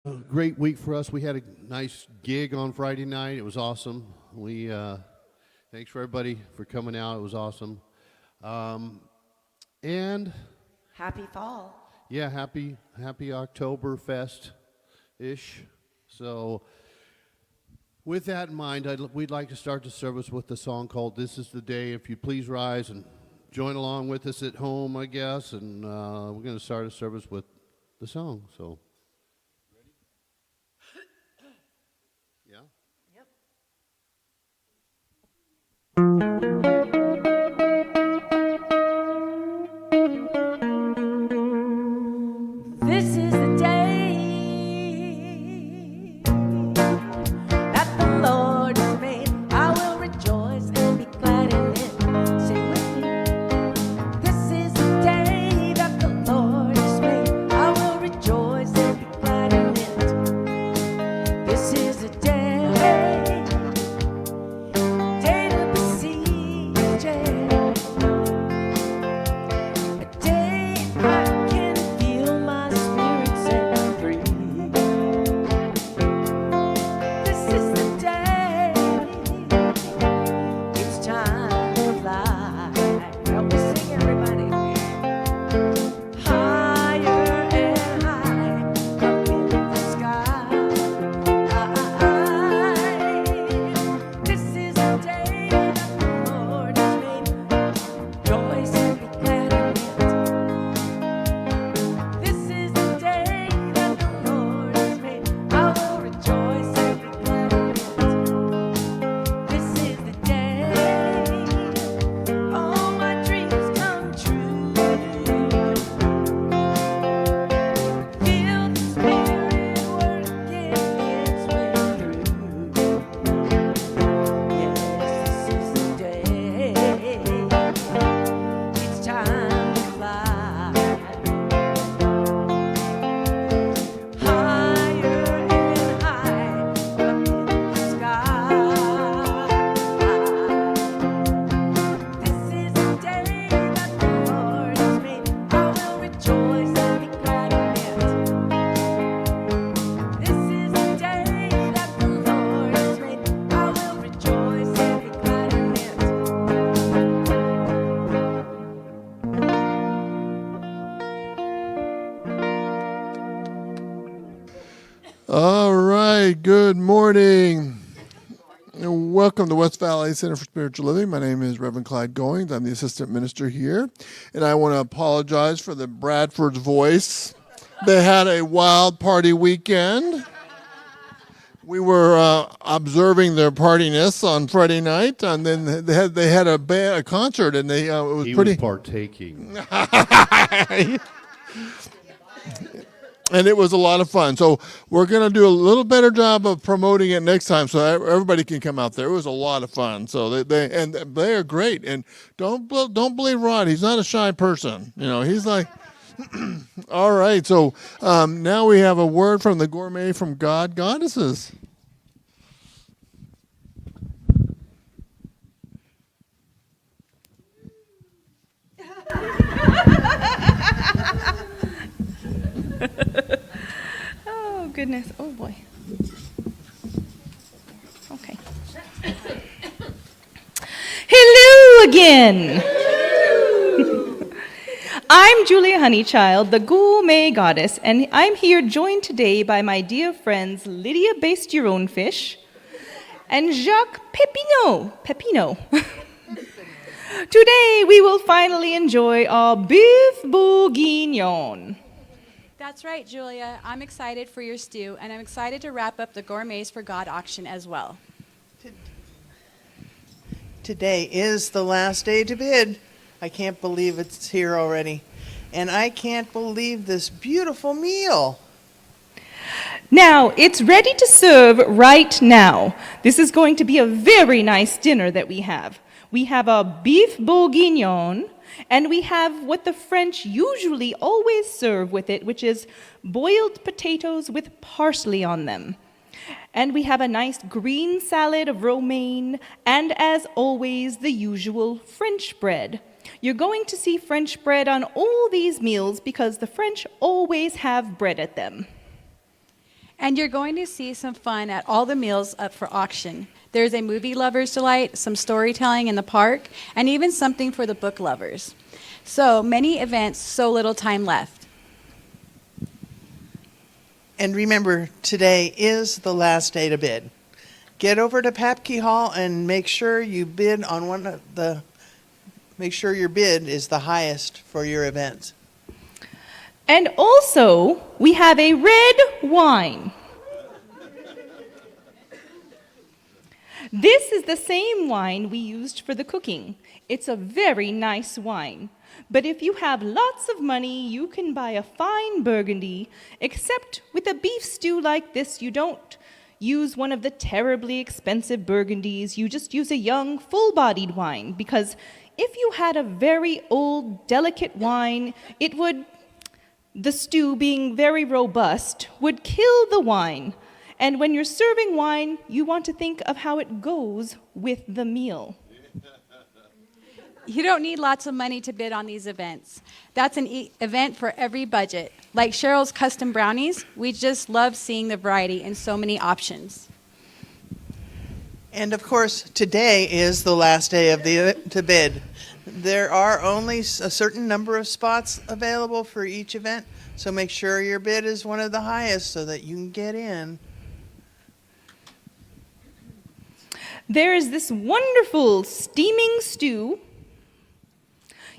Great week for us. We had a nice gig on Friday night. It was awesome. Thanks for everybody for coming out. It was awesome. Um, and Happy fall. yeah, happy Oktoberfest ish. So with that in mind, we'd like to start the service with a song called "This Is the Day." If you please rise and join along with us at home, I guess. And we're going to start a service with the song. So. Yeah. This is the day that the Lord has made. I will rejoice and be glad in it. Sing with me. This is the day that the Lord has made. I will rejoice and be glad in it. This is the day to beseech it. A day I can feel my spirit set free. This is the day. It's time to fly. Help me sing, everybody. Higher and higher up in the sky. This is the day that the Lord has made. Rejoice and be glad in it. This is the day that the Lord has made. I will rejoice and be glad in it. This is the day all my dreams come true. Feel the Spirit working its way through. Yes, this is the day. It's time to fly higher and higher up in the sky. This is the day that the Lord has made. I will rejoice and be glad in it. This is the day that the Lord has made. I will rejoice and be glad in it. All right, good morning. And welcome to West Valley Center for Spiritual Living. My name is Reverend Clyde Goings. I'm the assistant minister here. And I want to apologize for the Bradford's voice. They had a wild party weekend. We were observing their partiness on Friday night, and then they had a concert, and it was He pretty. was partaking. And it was a lot of fun. So we're going to do a little better job of promoting it next time, so everybody can come out there. It was a lot of fun. So they are great. And don't believe Rod. He's not a shy person. You know, he's like. All right. So now we have a word from the gourmet from God Goddesses. Oh, goodness. Oh, boy. Okay. Hello again. I'm Julia Honeychild, the gourmet goddess, and I'm here joined today by my dear friends Lydia Baste Your Own Fish and Jacques Pepino. Today we will finally enjoy our beef bourguignon. That's right, Julia. I'm excited for your stew, and I'm excited to wrap up the Gourmets for God auction as well. Today is the last day to bid. I can't believe it's here already. And I can't believe this beautiful meal. Now, it's ready to serve right now. This is going to be a very nice dinner that we have. We have a beef bourguignon, and we have what the French usually always serve with it, which is boiled potatoes with parsley on them. And we have a nice green salad of romaine, and as always, the usual French bread. You're going to see French bread on all these meals because the French always have bread at them. And you're going to see some fun at all the meals up for auction. There's a movie lover's delight, some storytelling in the park, and even something for the book lovers. So many events, so little time left. And remember, today is the last day to bid. Get over to Papke Hall and make sure you bid on make sure your bid is the highest for your event. And also, we have a red wine. This is the same wine we used for the cooking. It's a very nice wine. But if you have lots of money, you can buy a fine Burgundy, except with a beef stew like this, you don't use one of the terribly expensive Burgundies. You just use a young, full-bodied wine, because if you had a very old, delicate wine, the stew, being very robust, would kill the wine. And when you're serving wine, you want to think of how it goes with the meal. You don't need lots of money to bid on these events. That's an event for every budget. Like Cheryl's Custom Brownies, we just love seeing the variety and so many options. And of course, today is the last day to bid. There are only a certain number of spots available for each event, so make sure your bid is one of the highest so that you can get in. There is this wonderful steaming stew.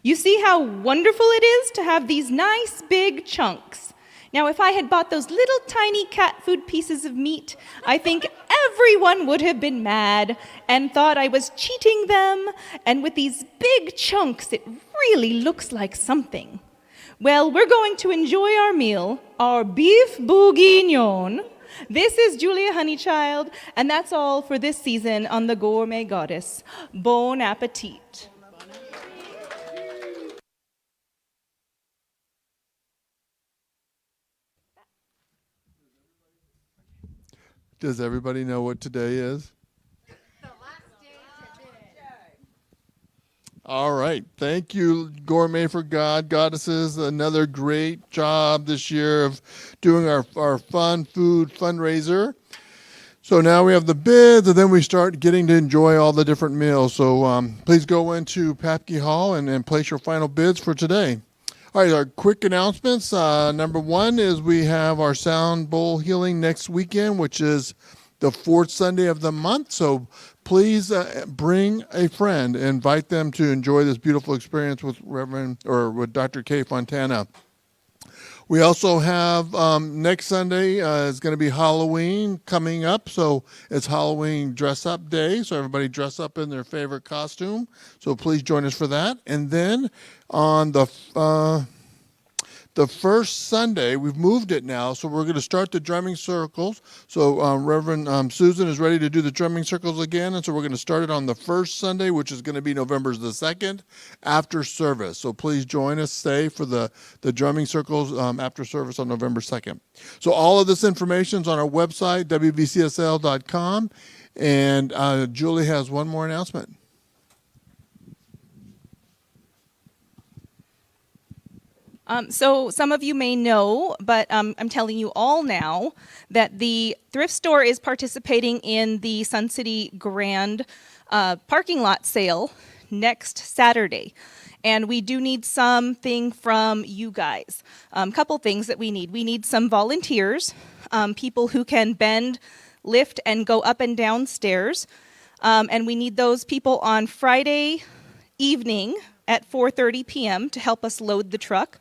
You see how wonderful it is to have these nice big chunks. Now, if I had bought those little tiny cat food pieces of meat, I think everyone would have been mad and thought I was cheating them. And with these big chunks, it really looks like something. Well, we're going to enjoy our meal, our beef bourguignon. This is Julia Honeychild, and that's all for this season on The Gourmet Goddess. Bon appetit. Does everybody know what today is? All right. Thank you, Gourmet for God, Goddesses. Another great job this year of doing our fun food fundraiser. So now we have the bids, and then we start getting to enjoy all the different meals. So please go into Papke Hall and place your final bids for today. All right, our quick announcements. Number one is we have our Sound Bowl healing next weekend, which is the fourth Sunday of the month. So please bring a friend, invite them to enjoy this beautiful experience with with Dr. Kay Fontana. We also have next Sunday is going to be Halloween coming up. So it's Halloween dress up day. So everybody dress up in their favorite costume. So please join us for that. And then on the first Sunday, we've moved it now, so we're going to start the drumming circles. So Reverend Susan is ready to do the drumming circles again, and so we're going to start it on the first Sunday, which is going to be November the 2nd, after service. So please join us, stay for the drumming circles after service on November 2nd. So all of this information is on our website, wvcsl.com, and Julie has one more announcement. So some of you may know, but I'm telling you all now that the thrift store is participating in the Sun City Grand parking lot sale next Saturday. And we do need something from you guys. Couple things that we need. We need some volunteers, people who can bend, lift, and go up and down stairs. And we need those people on Friday evening at 4:30 p.m. to help us load the truck.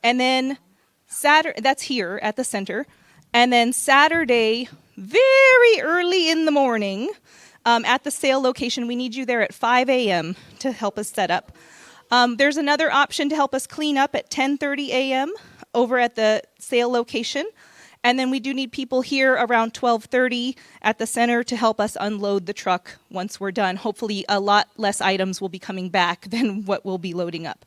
And then Saturday, that's here at the center. And then Saturday, very early in the morning, at the sale location, we need you there at 5 a.m. to help us set up. There's another option to help us clean up at 10:30 a.m. over at the sale location. And then we do need people here around 12:30 at the center to help us unload the truck once we're done. Hopefully a lot less items will be coming back than what we'll be loading up.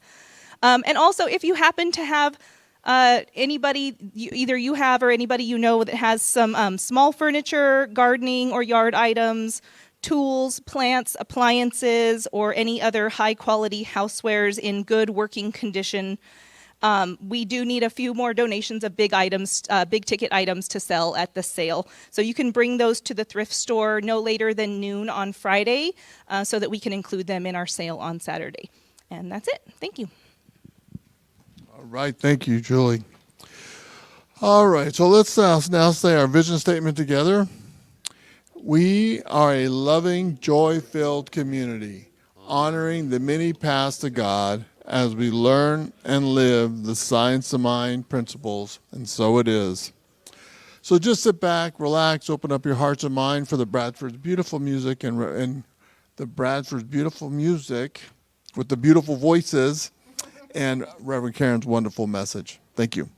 And also, if you happen to have anybody, either you have or anybody you know that has some small furniture, gardening or yard items, tools, plants, appliances, or any other high-quality housewares in good working condition, We do need a few more donations of big items, big ticket items to sell at the sale. So you can bring those to the thrift store no later than noon on Friday so that we can include them in our sale on Saturday. And that's it. Thank you. All right, thank you, Julie. All right, so let's now say our vision statement together. We are a loving, joy-filled community, honoring the many paths to God as we learn and live the Science of Mind principles, and so it is. So just sit back, relax, open up your hearts and mind for the Bradford's beautiful music and the Bradford's beautiful music with the beautiful voices and Reverend Karen's wonderful message. Thank you.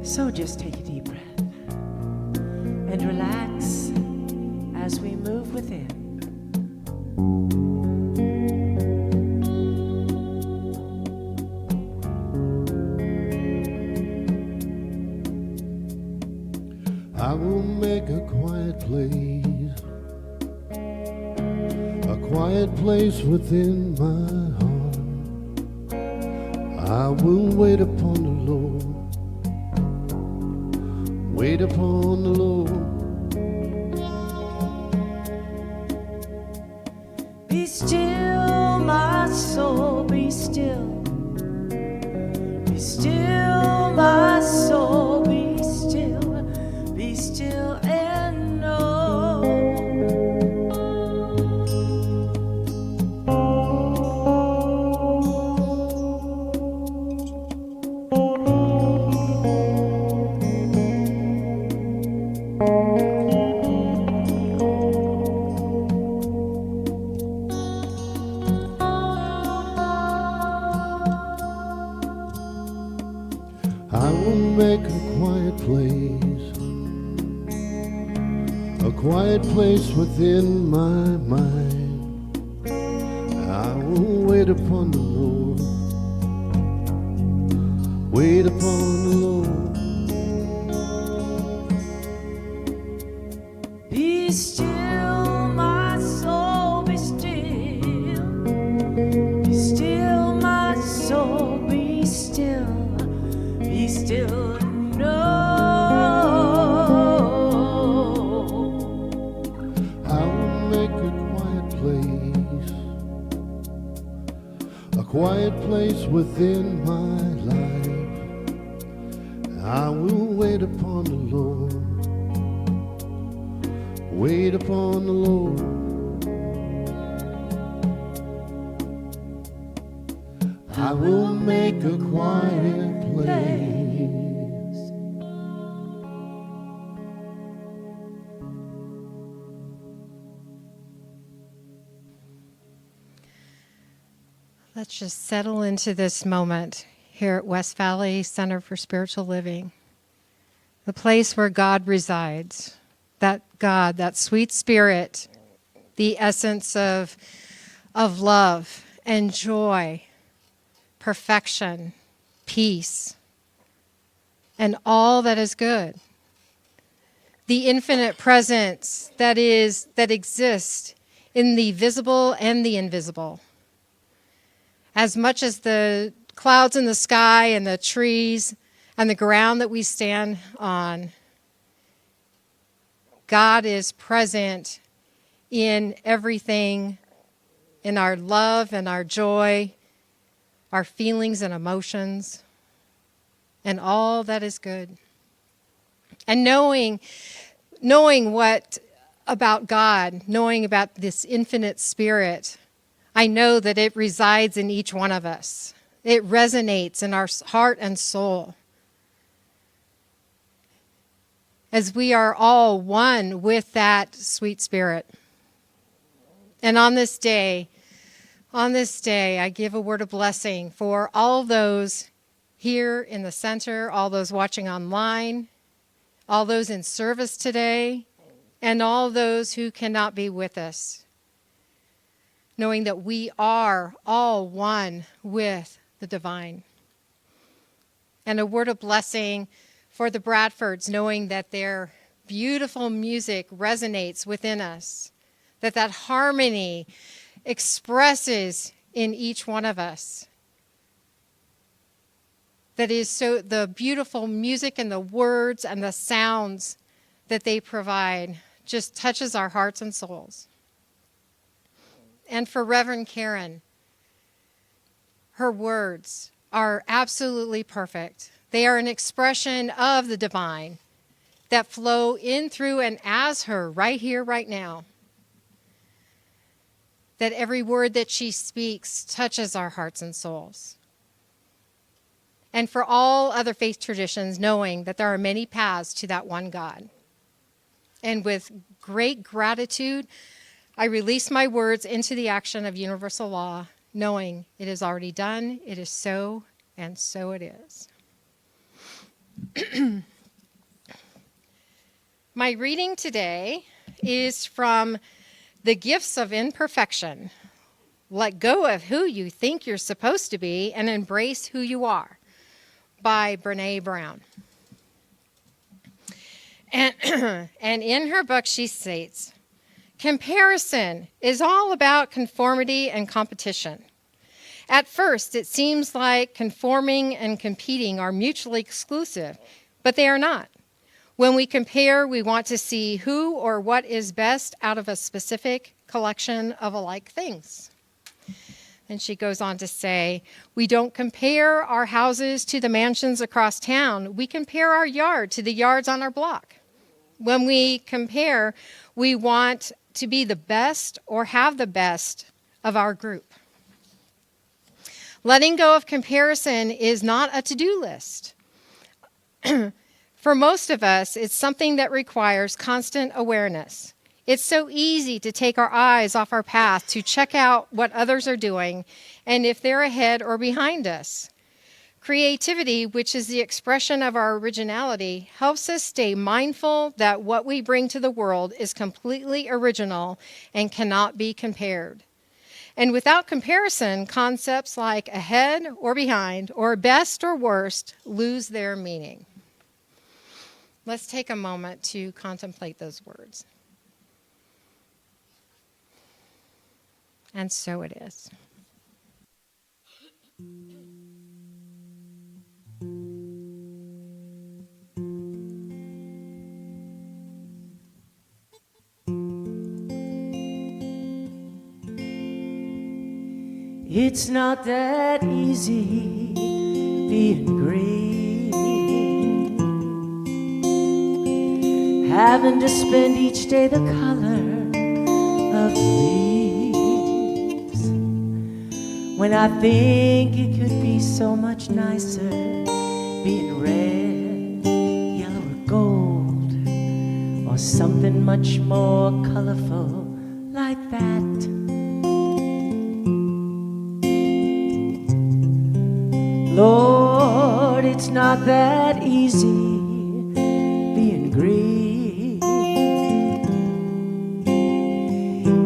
So just take a deep breath and relax as we move within. I will make a quiet place within my heart. I will wait upon the Lord, wait upon the Lord. Be still, my soul, be still. Be still, my soul, be still. Be still and know. I will make a quiet place within my mind. I will wait upon the Lord, wait upon the Lord. Be still, my soul, be still. Be still, my soul, be still. Be still and know. I will make a quiet place within my life. I will wait upon the Lord, wait upon the Lord. I will make a quiet place. Let's just settle into this moment here at West Valley Center for Spiritual Living, the place where God resides, that God, that sweet spirit, the essence of love and joy, perfection, peace, and all that is good. The infinite presence that exists in the visible and the invisible. As much as the clouds in the sky and the trees and the ground that we stand on, God is present in everything, in our love and our joy, our feelings and emotions, and all that is good. And knowing what about God, knowing about this infinite spirit, I know that it resides in each one of us, It resonates in our heart and soul. As we are all one with that sweet spirit. And on this day, I give a word of blessing for all those here in the center, all those watching online, all those in service today, and all those who cannot be with us, knowing that we are all one with the divine. And a word of blessing for the Bradfords, knowing that their beautiful music resonates within us, that harmony expresses in each one of us. That is so the beautiful music and the words and the sounds that they provide just touches our hearts and souls. And for Reverend Karen, her words are absolutely perfect. They are an expression of the divine that flow in, through, and as her right here, right now. That every word that she speaks touches our hearts and souls. And for all other faith traditions, knowing that there are many paths to that one God. And with great gratitude, I release my words into the action of universal law, knowing it is already done, it is so, and so it is. My reading today is from The Gifts of Imperfection. Let go of who you think you're supposed to be and embrace who you are, by Brene Brown. And in her book, she states, comparison is all about conformity and competition. At first, it seems like conforming and competing are mutually exclusive, but they are not. When we compare, we want to see who or what is best out of a specific collection of alike things. And she goes on to say, we don't compare our houses to the mansions across town. We compare our yard to the yards on our block. When we compare, we want to be the best or have the best of our group. Letting go of comparison is not a to-do list. For most of us, it's something that requires constant awareness. It's so easy to take our eyes off our path to check out what others are doing and if they're ahead or behind us. Creativity, which is the expression of our originality, helps us stay mindful that what we bring to the world is completely original and cannot be compared. And without comparison, concepts like ahead or behind or best or worst lose their meaning. Let's take a moment to contemplate those words. And so it is. It's not that easy being green, having to spend each day the color of leaves, when I think it could be so much nicer being red, yellow, or gold, or something much more colorful like that. Lord, it's not that easy being green.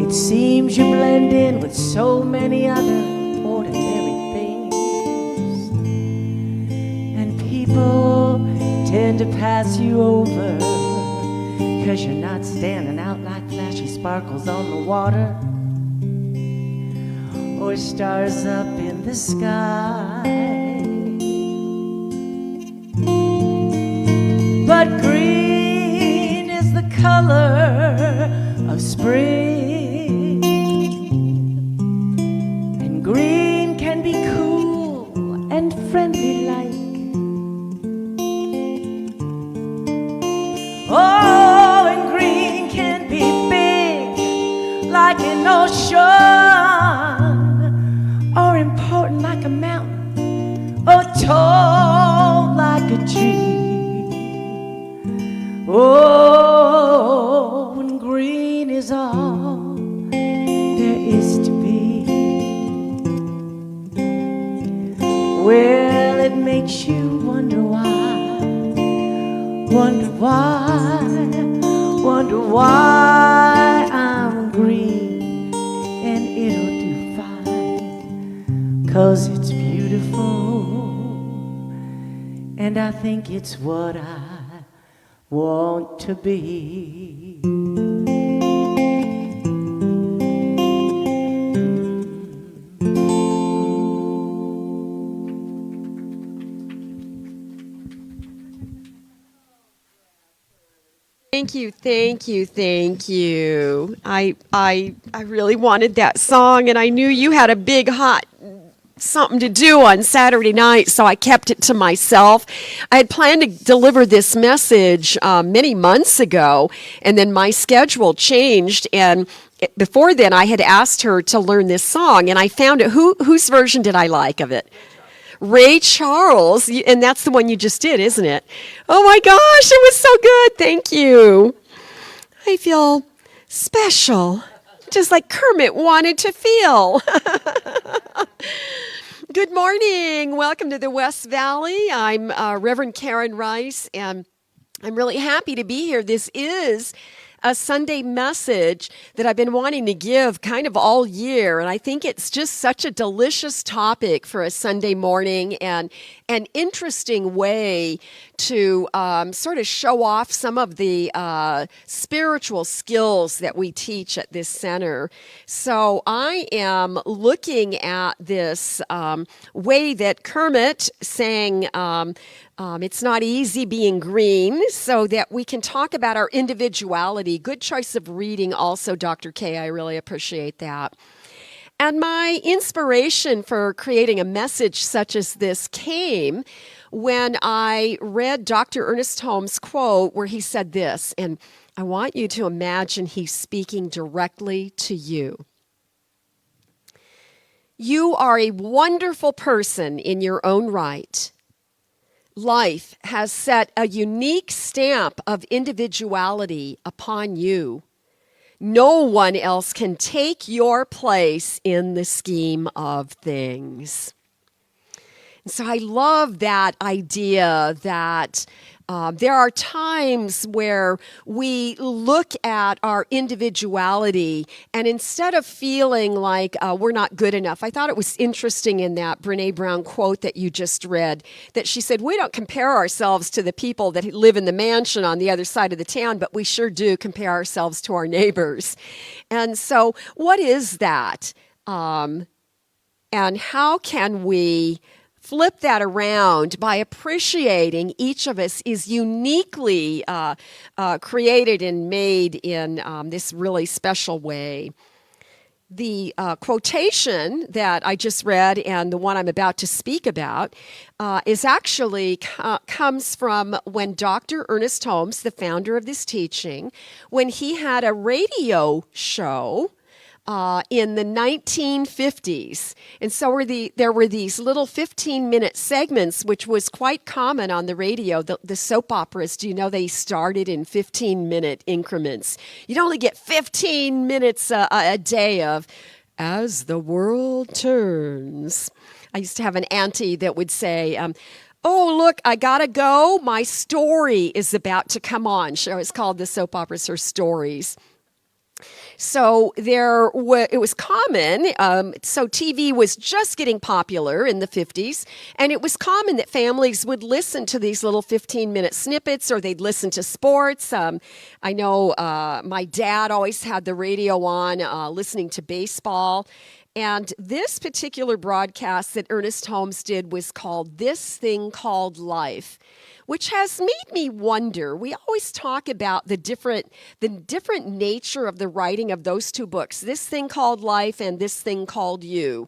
It seems you blend in with so many other ordinary things, and people tend to pass you over, 'cause you're not standing out like flashy sparkles on the water or stars up in the sky. But green is the color of spring, and green can be cool and friendly like. Oh, and green can be big like an ocean, or important like a mountain why I'm green, and it'll do fine, 'cause it's beautiful, and I think it's what I want to be. Thank you, thank you, thank you. I really wanted that song, and I knew you had a big hot something to do on Saturday night, so I kept it to myself. I had planned to deliver this message many months ago, and then my schedule changed, and before then I had asked her to learn this song, and I found it. Whose version did I like of it? Ray Charles, and that's the one you just did, isn't it? Oh my gosh, it was so good. Thank you. I feel special, just like Kermit wanted to feel. Good morning. Welcome to the West Valley. I'm Reverend Karen Rice, and I'm really happy to be here. This is a Sunday message that I've been wanting to give kind of all year, and I think it's just such a delicious topic for a Sunday morning and an interesting way to sort of show off some of the spiritual skills that we teach at this center. So I am looking at this way that Kermit sang It's Not Easy Being Green, so that we can talk about our individuality. Good choice of reading also, Dr. K. I really appreciate that. And my inspiration for creating a message such as this came when I read Dr. Ernest Holmes' quote where he said this, and I want you to imagine he's speaking directly to you. You are a wonderful person in your own right. Life has set a unique stamp of individuality upon you. No one else can take your place in the scheme of things. And so I love that idea that there are times where we look at our individuality, and instead of feeling like we're not good enough, I thought it was interesting in that Brene Brown quote that you just read, that she said, we don't compare ourselves to the people that live in the mansion on the other side of the town, but we sure do compare ourselves to our neighbors. And so what is that? And how can we flip that around by appreciating each of us is uniquely created and made in this really special way? The quotation that I just read and the one I'm about to speak about is actually comes from when Dr. Ernest Holmes, the founder of this teaching, when he had a radio show in the 1950s. And so there were these little 15-minute segments, which was quite common on the radio. The soap operas, do you know they started in 15-minute increments? You'd only get 15 minutes a day of As the World Turns. I used to have an auntie that would say, oh, look, I gotta go. My story is about to come on. She always called the soap operas her stories. So it was common, so TV was just getting popular in the 50s, and it was common that families would listen to these little 15-minute snippets, or they'd listen to sports. I know my dad always had the radio on, listening to baseball. And this particular broadcast that Ernest Holmes did was called This Thing Called Life, which has made me wonder. We always talk about the different nature of the writing of those two books, This Thing Called Life and This Thing Called You.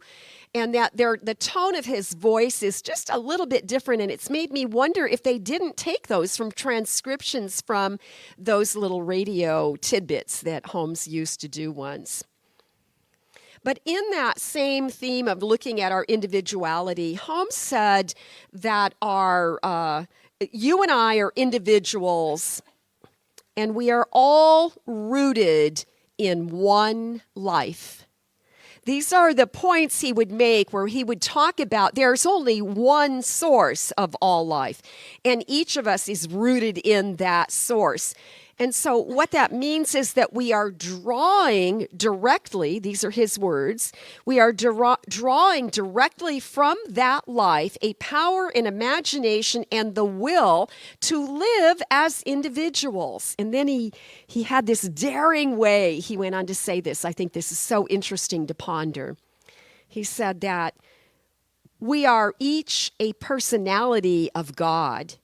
And that the tone of his voice is just a little bit different, and it's made me wonder if they didn't take those from transcriptions from those little radio tidbits that Holmes used to do once. But in that same theme of looking at our individuality, Holmes said that you and I are individuals, and we are all rooted in one life. These are the points he would make where he would talk about there's only one source of all life, and each of us is rooted in that source. And so what that means is that we are drawing directly, these are his words, we are drawing directly from that life a power and imagination and the will to live as individuals. And then he had this daring way, he went on to say this. I think this is so interesting to ponder. He said that we are each a personality of God.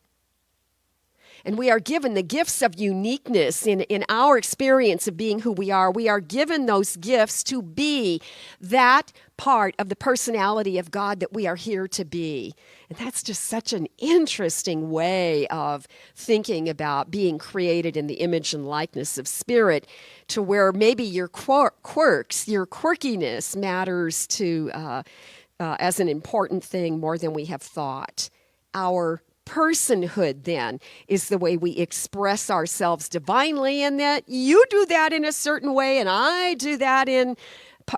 And we are given the gifts of uniqueness in our experience of being who we are. We are given those gifts to be that part of the personality of God that we are here to be. And that's just such an interesting way of thinking about being created in the image and likeness of Spirit, to where maybe your quirks, your quirkiness matters to as an important thing more than we have thought. Our personhood, then, is the way we express ourselves divinely, and that you do that in a certain way, and I do that in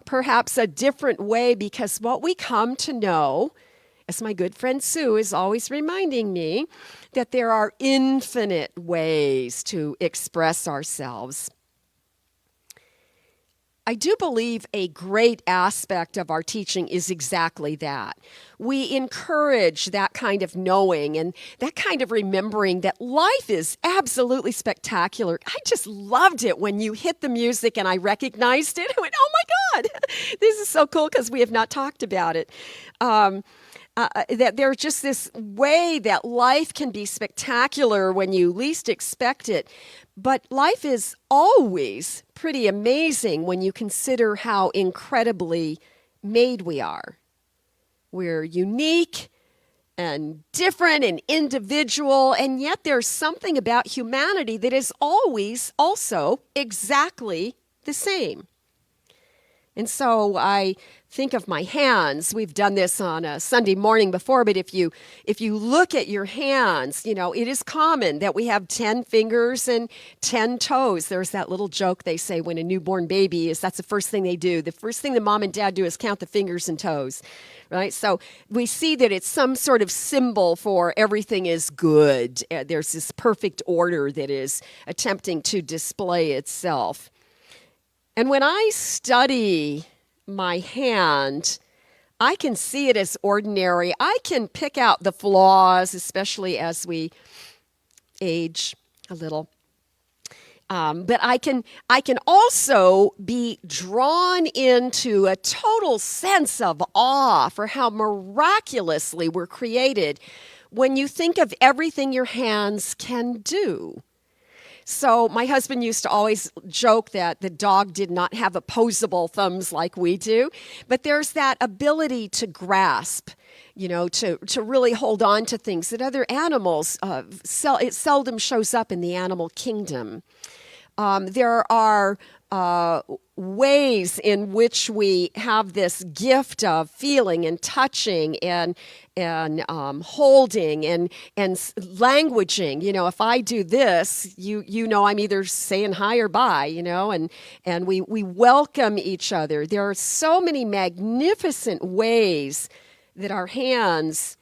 perhaps a different way, because what we come to know, as my good friend Sue is always reminding me, that there are infinite ways to express ourselves. I do believe a great aspect of our teaching is exactly that. We encourage that kind of knowing and that kind of remembering that life is absolutely spectacular. I just loved it when you hit the music and I recognized it. I went, oh my God, this is so cool, because we have not talked about it. That there's just this way that life can be spectacular when you least expect it. But life is always pretty amazing when you consider how incredibly made we are. We're unique and different and individual, and yet there's something about humanity that is always also exactly the same. And so I think of my hands. We've done this on a Sunday morning before, but if you look at your hands, you know, it is common that we have 10 fingers and 10 toes. There's that little joke they say when a newborn baby that's the first thing they do. The first thing the mom and dad do is count the fingers and toes, right? So we see that it's some sort of symbol for everything is good. There's this perfect order that is attempting to display itself. And when I study my hand, I can see it as ordinary. I can pick out the flaws, especially as we age a little. But I can also be drawn into a total sense of awe for how miraculously we're created when you think of everything your hands can do. So my husband used to always joke that the dog did not have opposable thumbs like we do, but there's that ability to grasp, you know, to really hold on to things that other animals, it seldom shows up in the animal kingdom. There are ways in which we have this gift of feeling and touching and holding and languaging. You know, if I do this, you know, I'm either saying hi or bye. You know, and we welcome each other. There are so many magnificent ways that our hands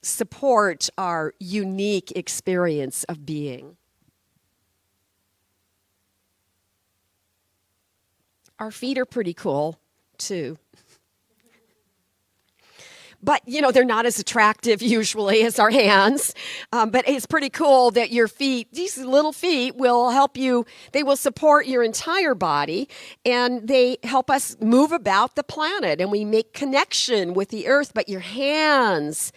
support our unique experience of being. Our feet are pretty cool, too. But, you know, they're not as attractive usually as our hands. But it's pretty cool that your feet, these little feet, will help you. They will support your entire body, and they help us move about the planet, and we make connection with the earth. But your hands,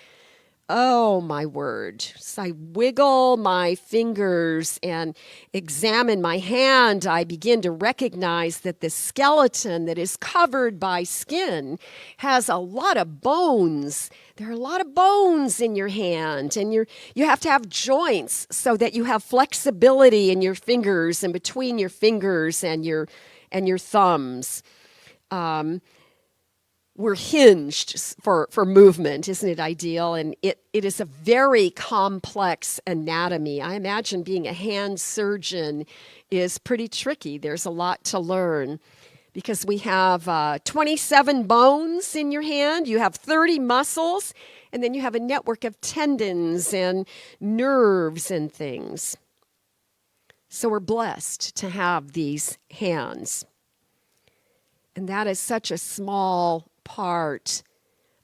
oh, my word. So I wiggle my fingers and examine my hand. I begin to recognize that the skeleton that is covered by skin has a lot of bones. There are a lot of bones in your hand, and you have to have joints so that you have flexibility in your fingers and between your fingers and your thumbs. We're hinged for movement. Isn't it ideal? And it is a very complex anatomy. I imagine being a hand surgeon is pretty tricky. There's a lot to learn because we have 27 bones in your hand, you have 30 muscles, and then you have a network of tendons and nerves and things. So we're blessed to have these hands. And that is such a small part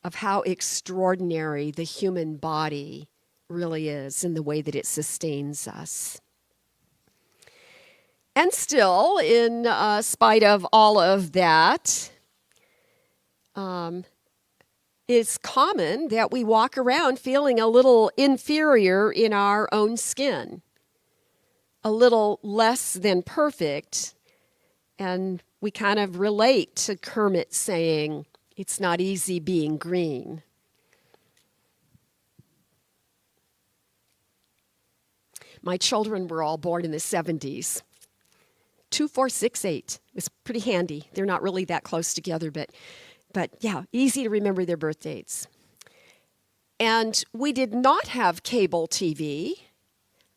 of how extraordinary the human body really is in the way that it sustains us. And still, in spite of all of that, it's common that we walk around feeling a little inferior in our own skin, a little less than perfect, and we kind of relate to Kermit saying, "It's not easy being green." My children were all born in the 70s. 2, 4, 6, 8. It's pretty handy. They're not really that close together, but yeah, easy to remember their birth dates. And we did not have cable TV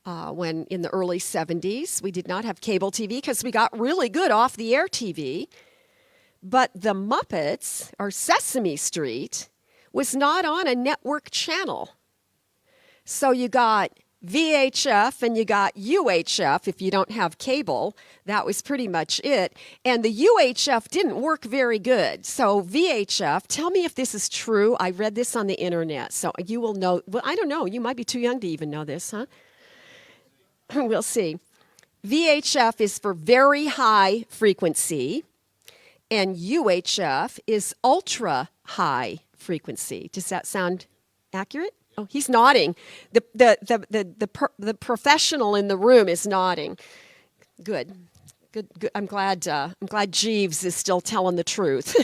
when in the early 70s. We did not have cable TV because we got really good off-the-air TV. But the Muppets, or Sesame Street, was not on a network channel. So you got VHF and you got UHF if you don't have cable. That was pretty much it. And the UHF didn't work very good. So VHF, tell me if this is true. I read this on the internet. So you will know. Well, I don't know. You might be too young to even know this, huh? We'll see. VHF is for very high frequency, and UHF is ultra high frequency. Does that sound accurate? Oh, he's nodding. The professional in the room is nodding. Good. I'm glad Jeeves is still telling the truth.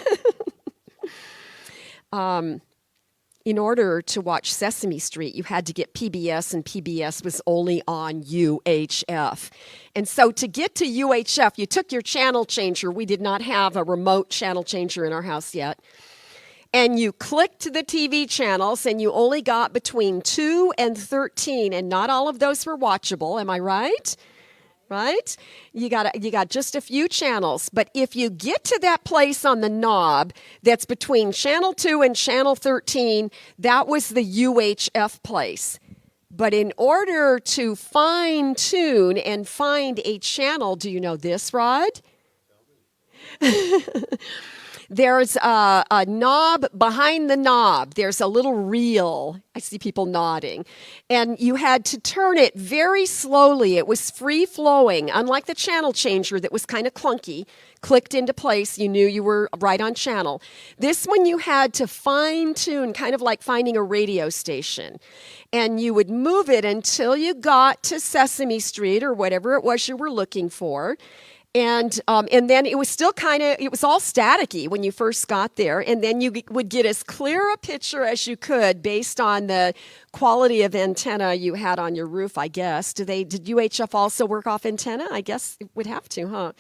In order to watch Sesame Street, you had to get PBS, and PBS was only on UHF. And so to get to UHF, you took your channel changer. We did not have a remote channel changer in our house yet. And you clicked the TV channels, and you only got between 2 and 13, and not all of those were watchable. Am I right? Right? You got just a few channels. But if you get to that place on the knob that's between channel 2 and channel 13, that was the UHF place. But in order to fine tune and find a channel, do you know this, Rod? There's a knob behind the knob. There's a little reel. I see people nodding. And you had to turn it very slowly. It was free-flowing, unlike the channel changer that was kind of clunky. Clicked into place, you knew you were right on channel. This one you had to fine-tune, kind of like finding a radio station. And you would move it until you got to Sesame Street or whatever it was you were looking for. And then it was still it was all staticky when you first got there. And then you would get as clear a picture as you could based on the quality of antenna you had on your roof, I guess. Did UHF also work off antenna? I guess it would have to, huh?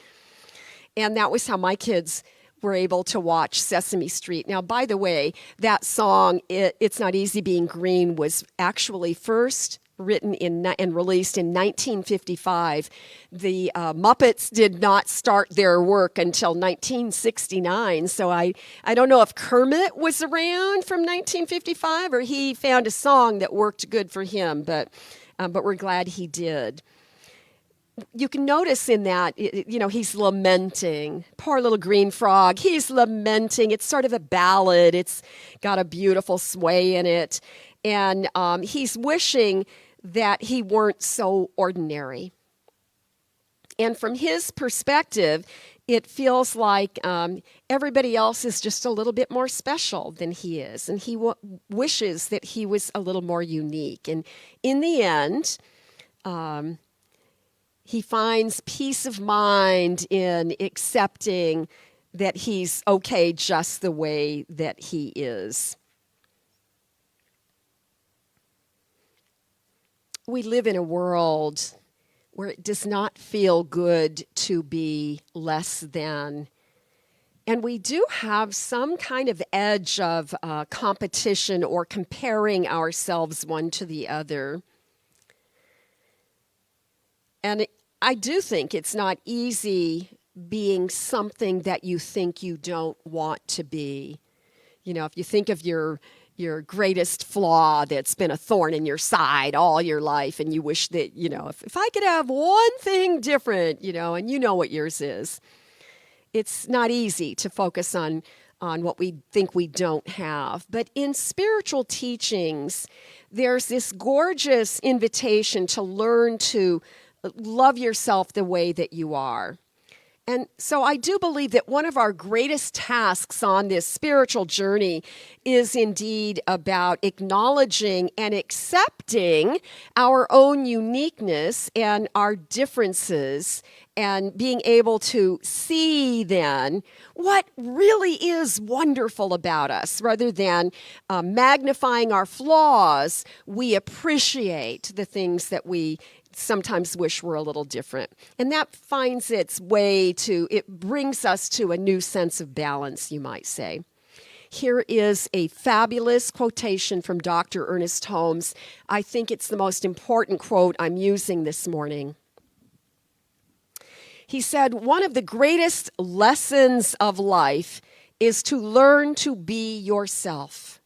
And that was how my kids were able to watch Sesame Street. Now, by the way, that song, It's Not Easy Being Green, was actually first written and released in 1955. The Muppets did not start their work until 1969, so I don't know if Kermit was around from 1955 or he found a song that worked good for him, but we're glad he did. You can notice in that, he's lamenting. Poor little green frog, he's lamenting. It's sort of a ballad. It's got a beautiful sway in it. And he's wishing that he weren't so ordinary. And from his perspective, it feels like everybody else is just a little bit more special than he is. And he wishes that he was a little more unique. And in the end, he finds peace of mind in accepting that he's okay just the way that he is. We live in a world where it does not feel good to be less than. And we do have some kind of edge of competition or comparing ourselves one to the other. And I do think it's not easy being something that you think you don't want to be. You know, if you think of your greatest flaw that's been a thorn in your side all your life, and you wish that, you know, if I could have one thing different, you know, and you know what yours is. It's not easy to focus on what we think we don't have. But in spiritual teachings, there's this gorgeous invitation to learn to love yourself the way that you are. And so I do believe that one of our greatest tasks on this spiritual journey is indeed about acknowledging and accepting our own uniqueness and our differences, and being able to see then what really is wonderful about us. Rather than magnifying our flaws, we appreciate the things that we sometimes wish were a little different. And that finds its way to, it brings us to a new sense of balance, you might say. Here is a fabulous quotation from Dr. Ernest Holmes. I think it's the most important quote I'm using this morning. He said, "One of the greatest lessons of life is to learn to be yourself.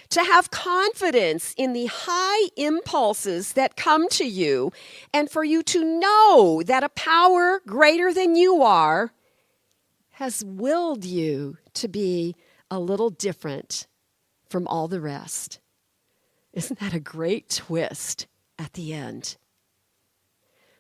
To have confidence in the high impulses that come to you, and for you to know that a power greater than you are has willed you to be a little different from all the rest." Isn't that a great twist at the end?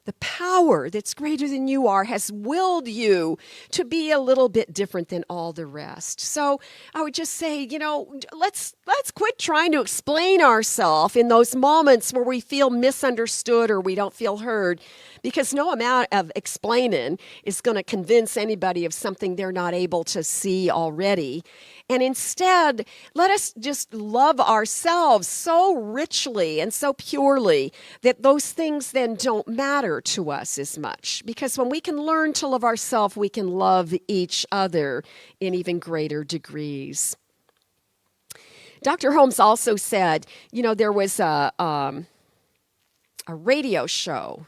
The power that's greater than you are has willed you to be a little bit different than all the rest. So I would just say, you know, let's quit trying to explain ourselves in those moments where we feel misunderstood or we don't feel heard, because no amount of explaining is going to convince anybody of something they're not able to see already. And instead, let us just love ourselves so richly and so purely that those things then don't matter to us as much. Because when we can learn to love ourselves, we can love each other in even greater degrees. Dr. Holmes also said, you know, there was a radio show.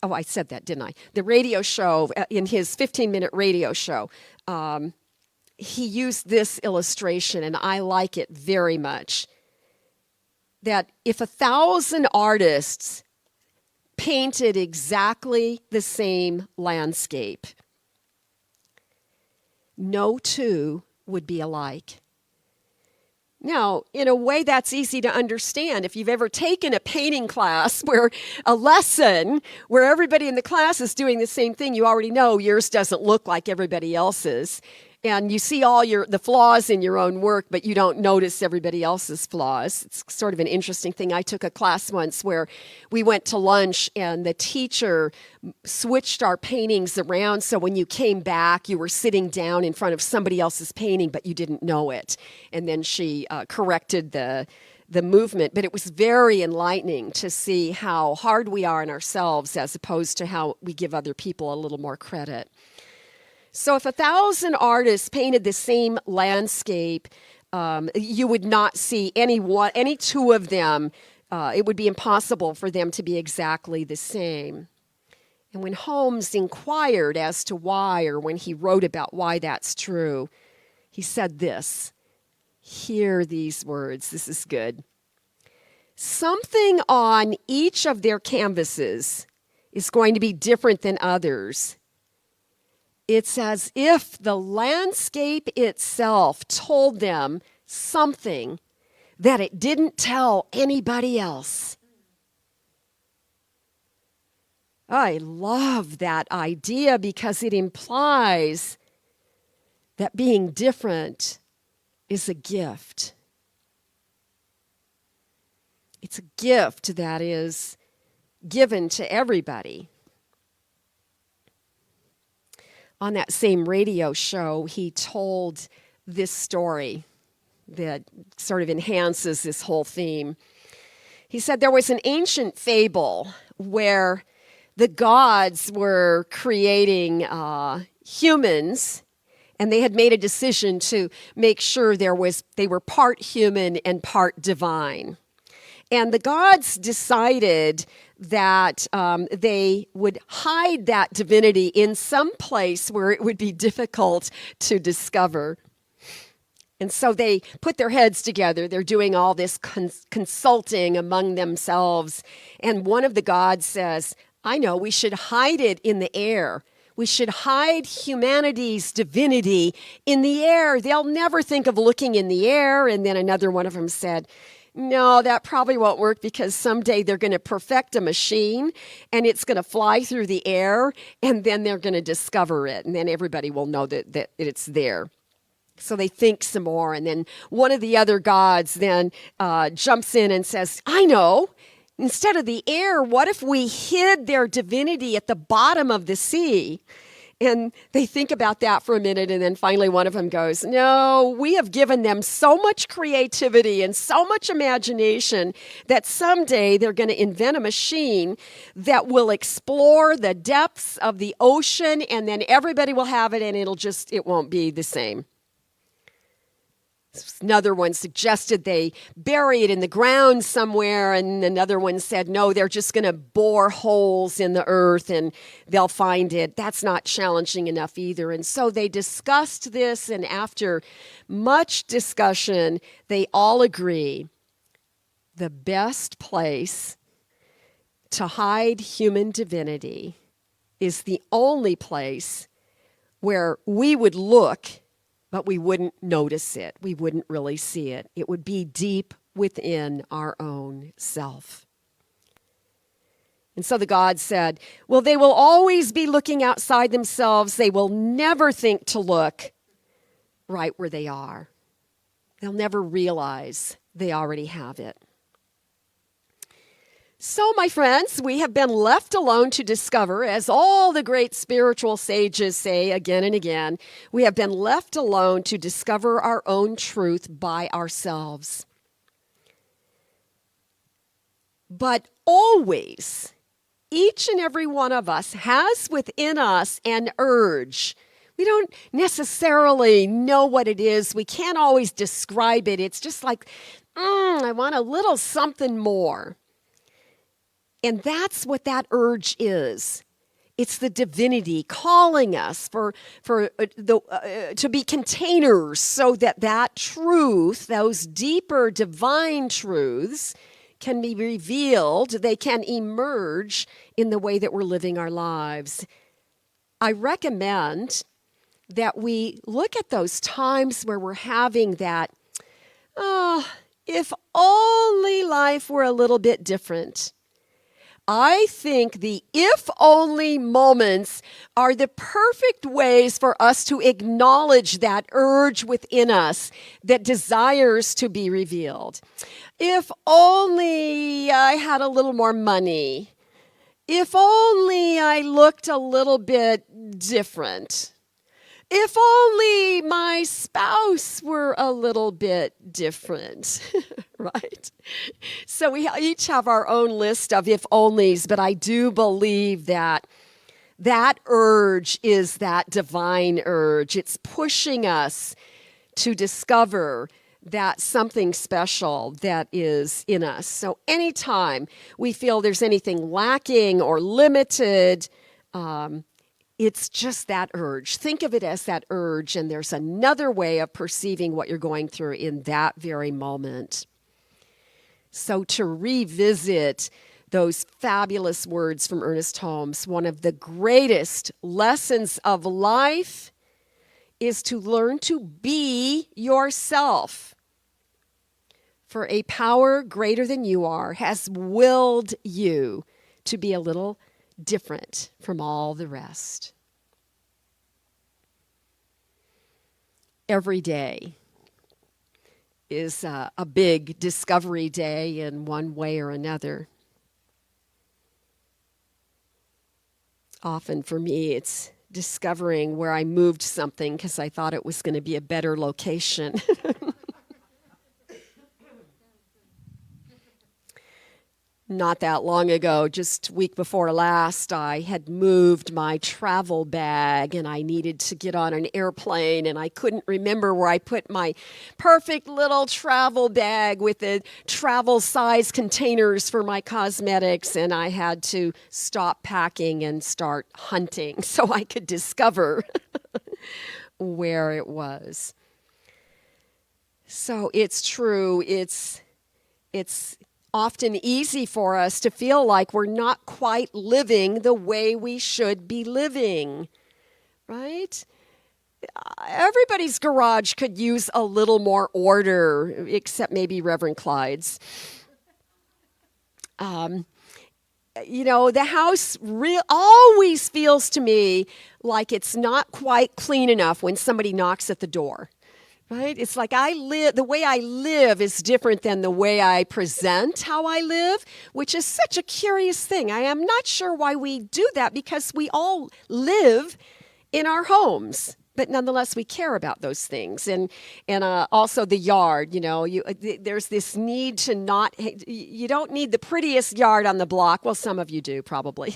Oh, I said that, didn't I? The radio show, in his 15-minute radio show, he used this illustration, and I like it very much, that if 1,000 artists painted exactly the same landscape, no two would be alike. Now, in a way, that's easy to understand. If you've ever taken a painting class where a lesson where everybody in the class is doing the same thing, you already know yours doesn't look like everybody else's. And you see all the flaws in your own work, but you don't notice everybody else's flaws. It's sort of an interesting thing. I took a class once where we went to lunch and the teacher switched our paintings around. So when you came back, you were sitting down in front of somebody else's painting, but you didn't know it. And then she corrected the movement. But it was very enlightening to see how hard we are on ourselves as opposed to how we give other people a little more credit. So if 1,000 artists painted the same landscape, you would not see any two of them. It would be impossible for them to be exactly the same. And when Holmes inquired as to why, or when he wrote about why that's true, he said this. Hear these words. This is good. Something on each of their canvases is going to be different than others. It's as if the landscape itself told them something that it didn't tell anybody else. I love that idea because it implies that being different is a gift. It's a gift that is given to everybody. On that same radio show, he told this story that sort of enhances this whole theme. He said there was an ancient fable where the gods were creating humans, and they had made a decision to make sure they were part human and part divine. And the gods decided that they would hide that divinity in some place where it would be difficult to discover. And so they put their heads together. They're doing all this consulting among themselves. And one of the gods says, I know, we should hide it in the air. We should hide humanity's divinity in the air. They'll never think of looking in the air. And then another one of them said, no, that probably won't work because someday they're going to perfect a machine and it's going to fly through the air and then they're going to discover it. And then everybody will know that it's there. So they think some more, and then one of the other gods then jumps in and says, I know, instead of the air, what if we hid their divinity at the bottom of the sea? And they think about that for a minute, and then finally one of them goes, no, we have given them so much creativity and so much imagination that someday they're going to invent a machine that will explore the depths of the ocean, and then everybody will have it, and it won't be the same. Another one suggested they bury it in the ground somewhere, and another one said, no, they're just going to bore holes in the earth and they'll find it. That's not challenging enough either. And so they discussed this, and after much discussion, they all agree the best place to hide human divinity is the only place where we would look, but we wouldn't notice it. We wouldn't really see it. It would be deep within our own self. And so the God said, well, they will always be looking outside themselves. They will never think to look right where they are. They'll never realize they already have it. So, my friends, we have been left alone to discover, as all the great spiritual sages say again and again, we have been left alone to discover our own truth by ourselves. But always, each and every one of us has within us an urge. We don't necessarily know what it is. We can't always describe it. It's just like, I want a little something more. And that's what that urge is. It's the divinity calling us to be containers so that truth, those deeper divine truths, can be revealed. They can emerge in the way that we're living our lives. I recommend that we look at those times where we're having that, if only life were a little bit different. I think the if only moments are the perfect ways for us to acknowledge that urge within us that desires to be revealed. If only I had a little more money. If only I looked a little bit different. If only my spouse were a little bit different, right? So we each have our own list of if onlys, but I do believe that urge is that divine urge. It's pushing us to discover that something special that is in us. So anytime we feel there's anything lacking or limited, it's just that urge. Think of it as that urge, and there's another way of perceiving what you're going through in that very moment. So to revisit those fabulous words from Ernest Holmes, one of the greatest lessons of life is to learn to be yourself. For a power greater than you are has willed you to be a little different from all the rest. Every day is a big discovery day in one way or another. Often for me, it's discovering where I moved something because I thought it was going to be a better location. Not that long ago, just week before last, I had moved my travel bag and I needed to get on an airplane and I couldn't remember where I put my perfect little travel bag with the travel size containers for my cosmetics, and I had to stop packing and start hunting so I could discover where it was. So it's true, it's often easy for us to feel like we're not quite living the way we should be living, right? Everybody's garage could use a little more order, except maybe Reverend Clyde's. The house always feels to me like it's not quite clean enough when somebody knocks at the door. Right? It's like the way I live is different than the way I present how I live, which is such a curious thing. I am not sure why we do that, because we all live in our homes, but nonetheless we care about those things. And also the yard, there's this need to you don't need the prettiest yard on the block. Well, some of you do probably,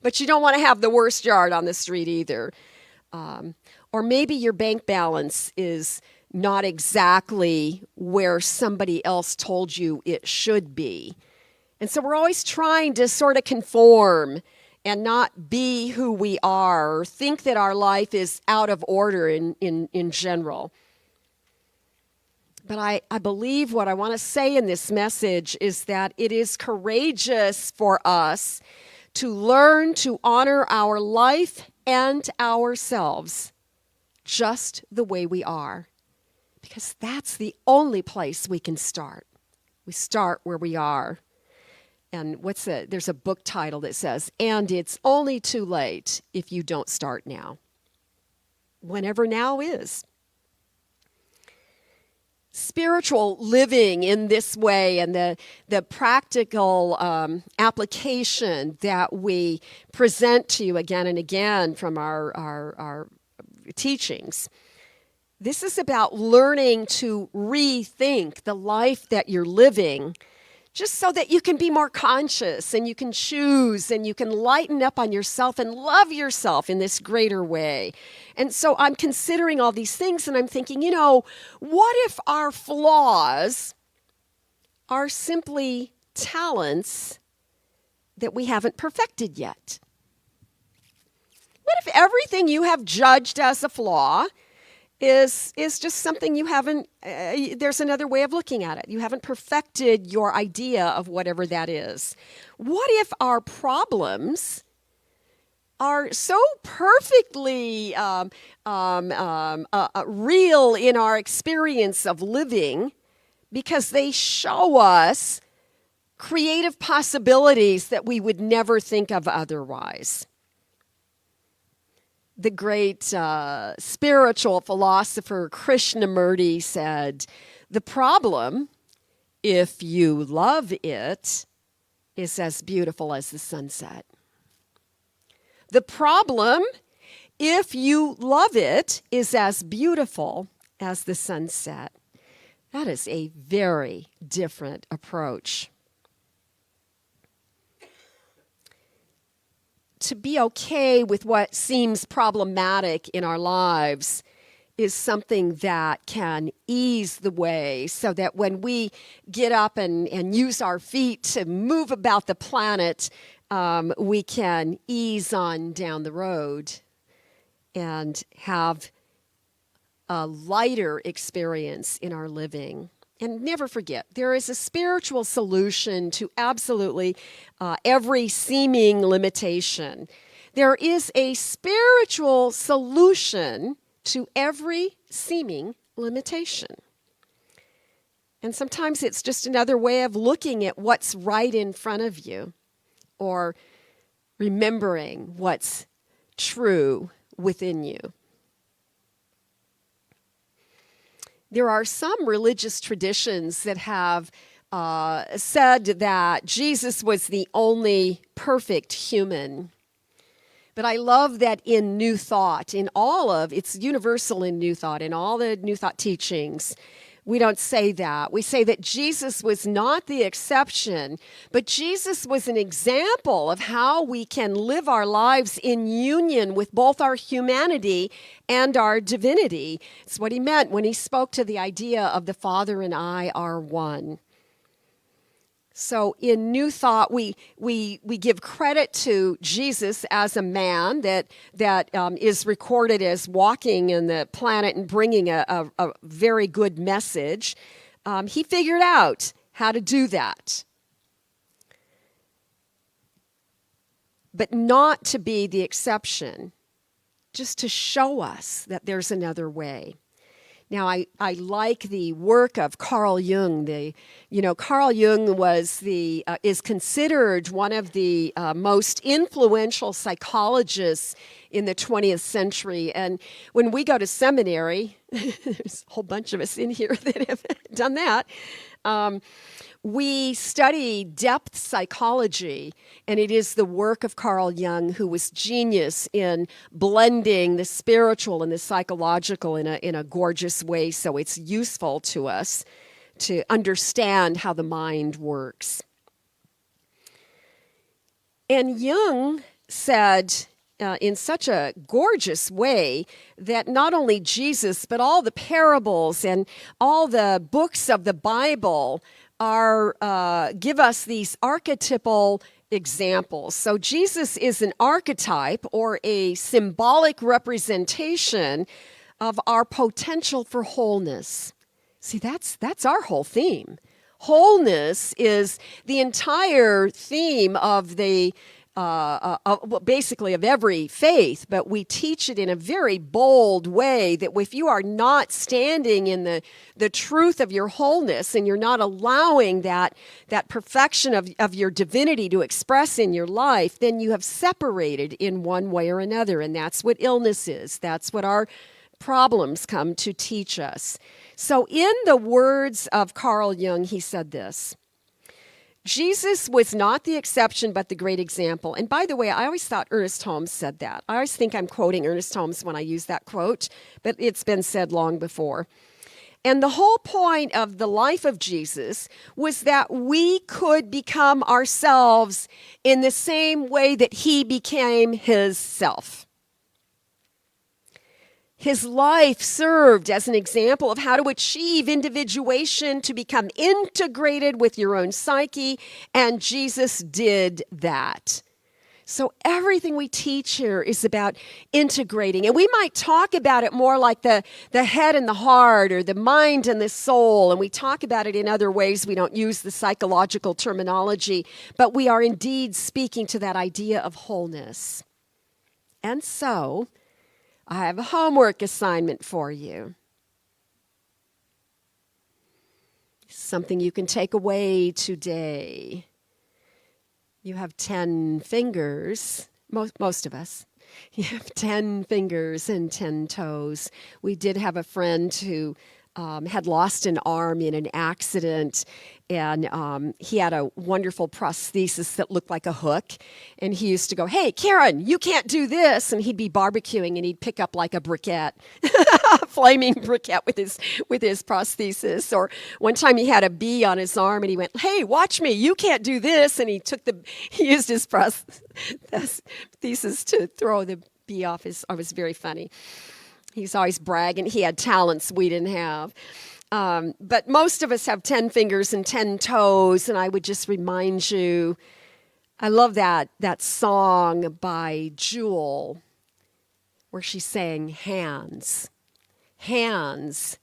but you don't want to have the worst yard on the street either. Or maybe your bank balance is not exactly where somebody else told you it should be. And so we're always trying to sort of conform and not be who we are, or think that our life is out of order in general. But I believe what I want to say in this message is that it is courageous for us to learn to honor our life and ourselves just the way we are, because that's the only place we can start. We start where we are. And there's a book title that says, "And it's only too late if you don't start now." Whenever now is. Spiritual living in this way and the practical application that we present to you again and again from our teachings. This is about learning to rethink the life that you're living, just so that you can be more conscious and you can choose and you can lighten up on yourself and love yourself in this greater way. And so I'm considering all these things and I'm thinking, what if our flaws are simply talents that we haven't perfected yet? What if everything you have judged as a flaw is just something you haven't, there's another way of looking at it. You haven't perfected your idea of whatever that is. What if our problems are so perfectly real in our experience of living because they show us creative possibilities that we would never think of otherwise? The great spiritual philosopher Krishnamurti said, "The problem, if you love it, is as beautiful as the sunset. The problem, if you love it, is as beautiful as the sunset." That is a very different approach. To be okay with what seems problematic in our lives is something that can ease the way, so that when we get up and use our feet to move about the planet, we can ease on down the road and have a lighter experience in our living. And never forget, there is a spiritual solution to absolutely every seeming limitation. There is a spiritual solution to every seeming limitation. And sometimes it's just another way of looking at what's right in front of you, or remembering what's true within you. There are some religious traditions that have said that Jesus was the only perfect human. But I love that in New Thought, it's universal in New Thought, in all the New Thought teachings, We don't say that. We say that Jesus was not the exception, but Jesus was an example of how we can live our lives in union with both our humanity and our divinity. It's what he meant when he spoke to the idea of the Father and I are one. So in New Thought, we give credit to Jesus as a man that is recorded as walking in the planet and bringing a very good message. He figured out how to do that. But not to be the exception, just to show us that there's another way. Now, I like the work of Carl Jung. Carl Jung is considered one of the most influential psychologists in the 20th century. And when we go to seminary, there's a whole bunch of us in here that have done that. We study depth psychology, and it is the work of Carl Jung, who was genius in blending the spiritual and the psychological in a gorgeous way, so it's useful to us to understand how the mind works. And Jung said in such a gorgeous way that not only Jesus, but all the parables and all the books of the Bible give us these archetypal examples. So Jesus is an archetype or a symbolic representation of our potential for wholeness. See, that's our whole theme. Wholeness is the entire theme of basically of every faith, but we teach it in a very bold way that if you are not standing in the truth of your wholeness and you're not allowing that perfection of your divinity to express in your life, then you have separated in one way or another. And that's what illness is. That's what our problems come to teach us. So in the words of Carl Jung, he said this: Jesus was not the exception, but the great example. And by the way, I always thought Ernest Holmes said that. I always think I'm quoting Ernest Holmes when I use that quote, but it's been said long before. And the whole point of the life of Jesus was that we could become ourselves in the same way that he became his self. His life served as an example of how to achieve individuation, to become integrated with your own psyche, and Jesus did that. So everything we teach here is about integrating, and we might talk about it more like the head and the heart, or the mind and the soul, and we talk about it in other ways. We don't use the psychological terminology, but we are indeed speaking to that idea of wholeness. And so I have a homework assignment for you. Something you can take away today. You have 10 fingers, most of us. You have 10 fingers and 10 toes. We did have a friend who had lost an arm in an accident, and he had a wonderful prosthesis that looked like a hook, and he used to go, "Hey, Karen, you can't do this," and he'd be barbecuing, and he'd pick up like a briquette, a flaming briquette with his prosthesis. Or one time he had a bee on his arm, and he went, "Hey, watch me, you can't do this," and he used his prosthesis to throw the bee off his arm. It was very funny. He's always bragging he had talents we didn't have. But most of us have 10 fingers and 10 toes, and I would just remind you, I love that song by Jewel where she's saying, hands, hands.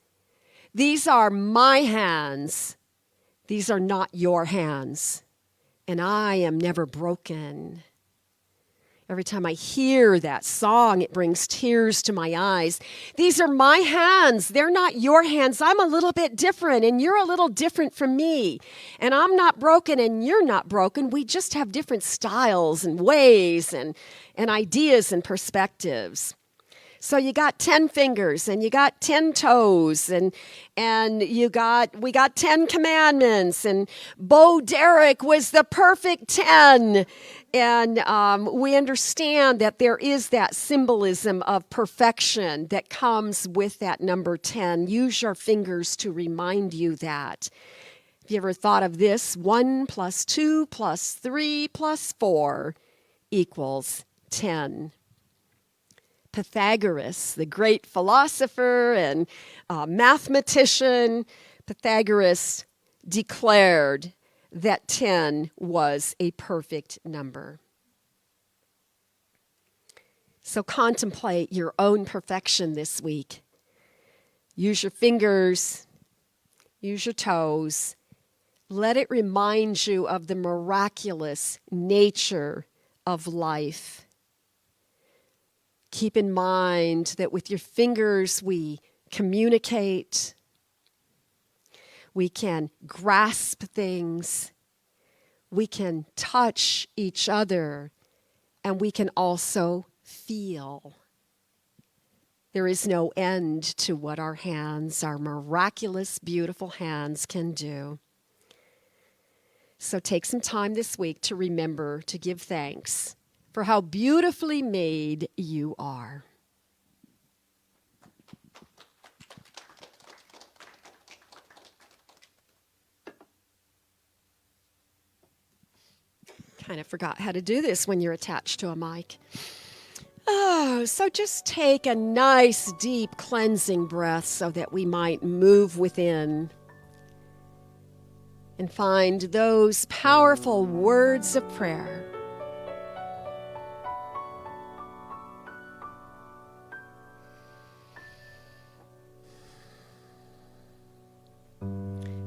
These are my hands. These are not your hands. And I am never broken. Every time I hear that song, it brings tears to my eyes. These are my hands. They're not your hands. I'm a little bit different, and you're a little different from me. And I'm not broken, and you're not broken. We just have different styles and ways and ideas and perspectives. So you got 10 fingers, and you got 10 toes, and we got 10 commandments, and Bo Derek was the perfect 10. And we understand that there is that symbolism of perfection that comes with that number 10. Use your fingers to remind you that. Have you ever thought of this? 1 plus 2 plus 3 plus 4 equals 10. Pythagoras, the great philosopher and mathematician, Pythagoras declared that 10 was a perfect number. So contemplate your own perfection this week. Use your fingers, use your toes. Let it remind you of the miraculous nature of life. Keep in mind that with your fingers we communicate. We can grasp things, we can touch each other, and we can also feel. There is no end to what our hands, our miraculous, beautiful hands, can do. So take some time this week to remember to give thanks for how beautifully made you are. Kind of forgot how to do this when you're attached to a mic. Oh, so just take a nice deep cleansing breath so that we might move within and find those powerful words of prayer.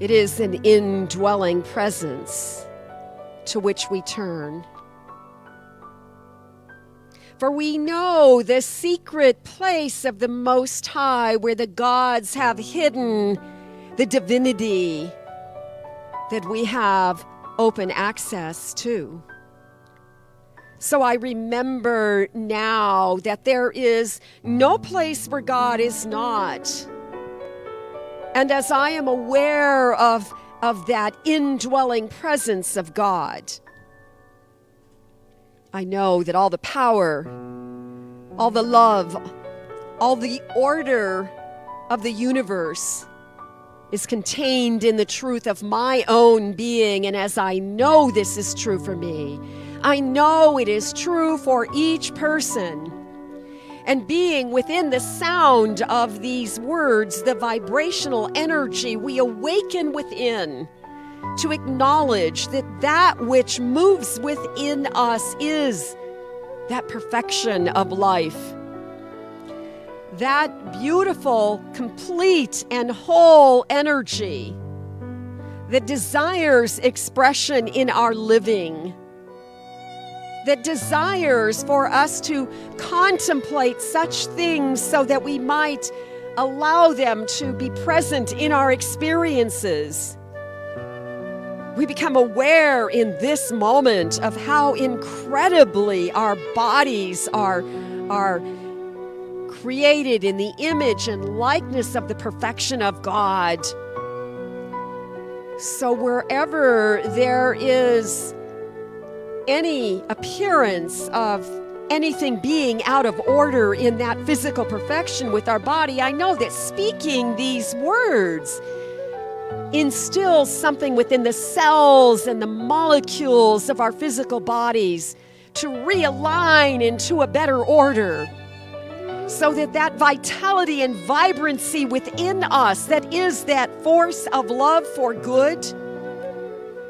It is an indwelling presence to which we turn. For we know the secret place of the Most High, where the gods have hidden the divinity that we have open access to. So I remember now that there is no place where God is not. And as I am aware of that indwelling presence of God, I know that all the power, all the love, all the order of the universe is contained in the truth of my own being. And as I know this is true for me, I know it is true for each person. And being within the sound of these words, the vibrational energy, we awaken within to acknowledge that that which moves within us is that perfection of life. That beautiful, complete, and whole energy that desires expression in our living, that desires for us to contemplate such things so that we might allow them to be present in our experiences. We become aware in this moment of how incredibly our bodies are created in the image and likeness of the perfection of God. So wherever there is any appearance of anything being out of order in that physical perfection with our body, I know that speaking these words instills something within the cells and the molecules of our physical bodies to realign into a better order, so that that vitality and vibrancy within us, that is that force of love for good,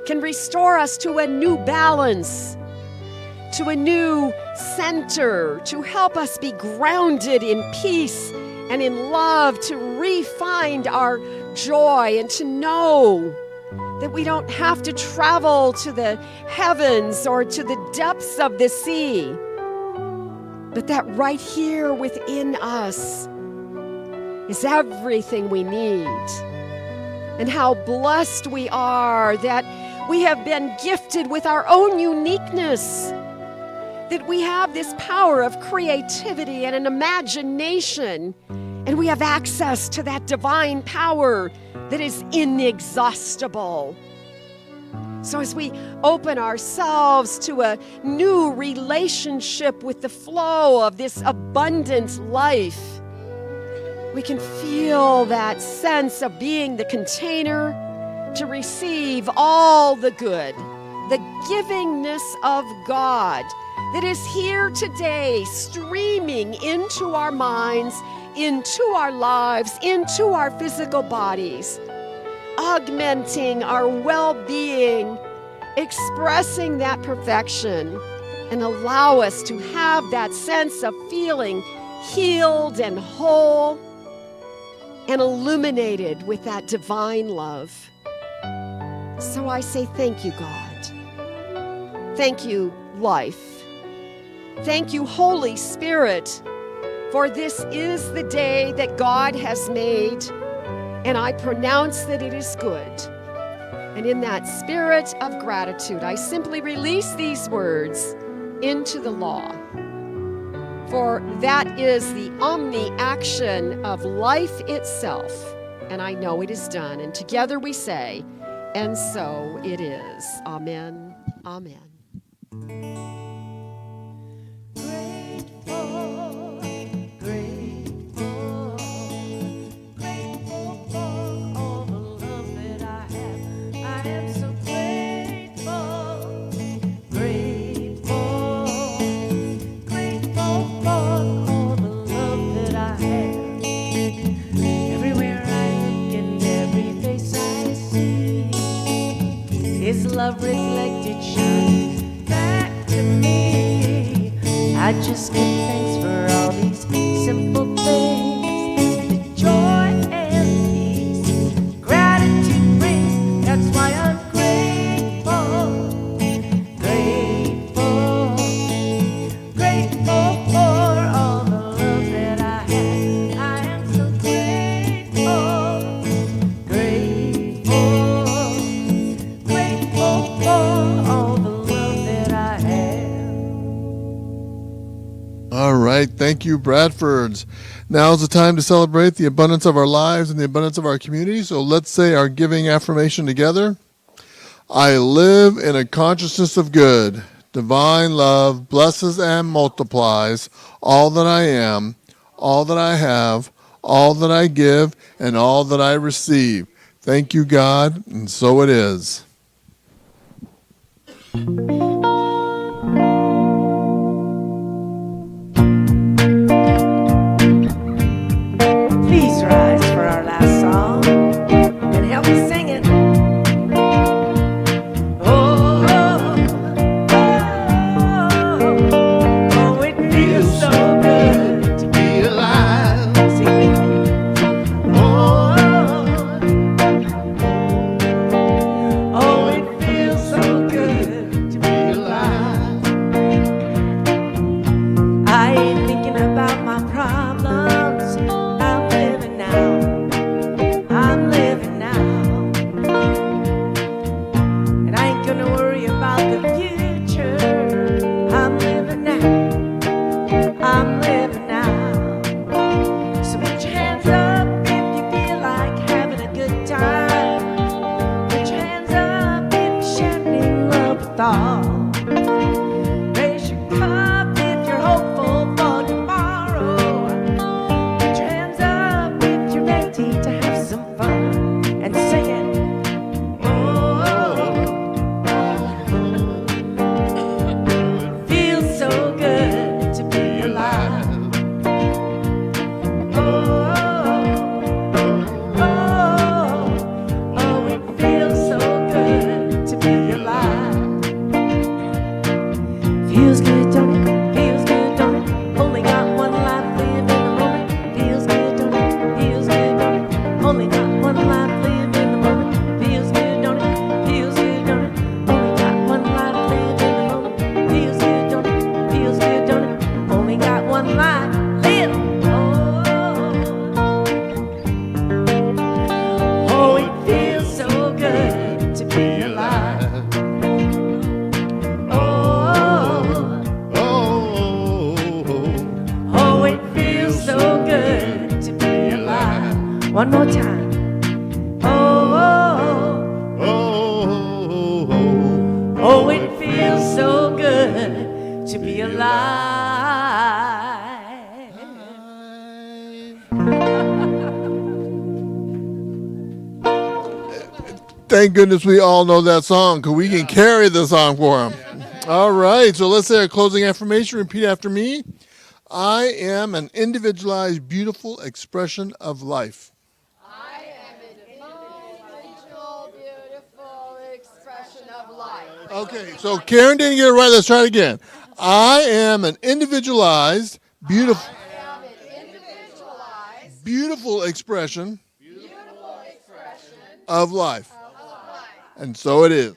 can restore us to a new balance, to a new center, to help us be grounded in peace and in love, to re-find our joy and to know that we don't have to travel to the heavens or to the depths of the sea, but that right here within us is everything we need. And how blessed we are that we have been gifted with our own uniqueness, that we have this power of creativity and an imagination, and we have access to that divine power that is inexhaustible. So as we open ourselves to a new relationship with the flow of this abundant life, we can feel that sense of being the container to receive all the good, the givingness of God that is here today, streaming into our minds, into our lives, into our physical bodies, augmenting our well-being, expressing that perfection, and allow us to have that sense of feeling healed and whole and illuminated with that divine love. So I say thank you, God. Thank you, life. Thank you, Holy Spirit, for this is the day that God has made, and I pronounce that it is good. And in that spirit of gratitude, I simply release these words into the law. For that is the omni-action of life itself. And I know it is done. And together we say, and so it is. Amen. Amen. Grateful, grateful, grateful for all the love that I have. I am so grateful, grateful, grateful for all the love that I have. Everywhere I look and every face I see, His love reflected shines back to me. I just give thanks for all these simple things, the joy and peace gratitude brings. That's why I'm grateful, grateful, grateful for all the love that I have. I am so grateful, grateful, grateful for all the love that I have. All right. Thank you, Bradfords. Now's the time to celebrate the abundance of our lives and the abundance of our community. So let's say our giving affirmation together. I live in a consciousness of good. Divine love blesses and multiplies all that I am, all that I have, all that I give, and all that I receive. Thank you, God, and so it is. Please rise for our last song and help me sing it. Oh, oh, oh, it feels so good to be alive. Sing with me. Oh, it feels so good to be alive. I ain't thinking about my problems. I'm living now. I'm living now. And I ain't gonna worry about the future. I'm living now. I'm living now. So put your hands up if you feel like having a good time. Put your hands up if you're sharing love with all. Raise your cup if you're hopeful for tomorrow. Put your hands up if you're ready to have some fun and sing it. Oh, it feels so good to be alive. Oh, it feels so good to be alive. Feels good, don't it? Feels good, don't it? Only got one life, live in the moment. Feels good, don't it? Feels good, don't it? Only got one life, live in the moment. Feels good, don't it? Feels good, don't it? Only got one life, live in the moment. Feels good, don't it? Feels good, don't it? Only got one life, live. Oh, it feels so good to be alive. Oh, oh, it feels so good to be alive. One more time. Oh, Oh, Thank goodness we all know that song, because we can carry the song for him. All right, so let's say our closing affirmation. Repeat after me. I am an individualized, beautiful expression of life. I am an individual, beautiful expression of life. Okay, so Karen didn't get it right. Let's try it again. I am an individualized, beautiful expression of life. And so it is.